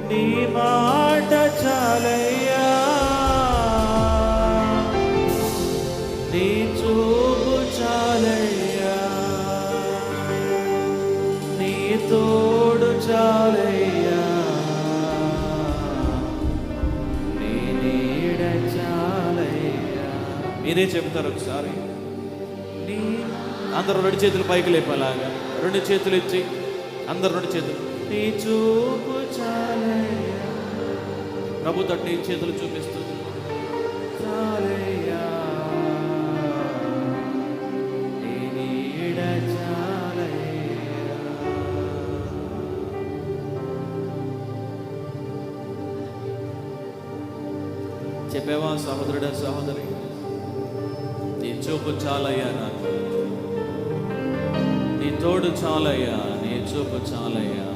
నీ మాట చాలయ్యా, నీ చూపు చాలయ్యా, నీ తోడు చాలయ్యా, నీ నీడ చాలయ్యా. మీరే చెప్తారు ఒకసారి. అందరూ రెండు చేతులు పైకి లేపలాగా, రెండు చేతులు ఇచ్చి అందరు రెండు చేతులు. నీ చూపు చాలయ్యా, ప్రభు తట్టి చేతులు చూపిస్తుంది. చాలయ్యా, నీ నీడ చాలయ్యా. చెప్పేవా సహోదరుడా, సహోదరి? నీ చూపు చాలయ్యా, నాకు నీ తోడు చాలయ్యా, నీ చూపు చాలయ్యా.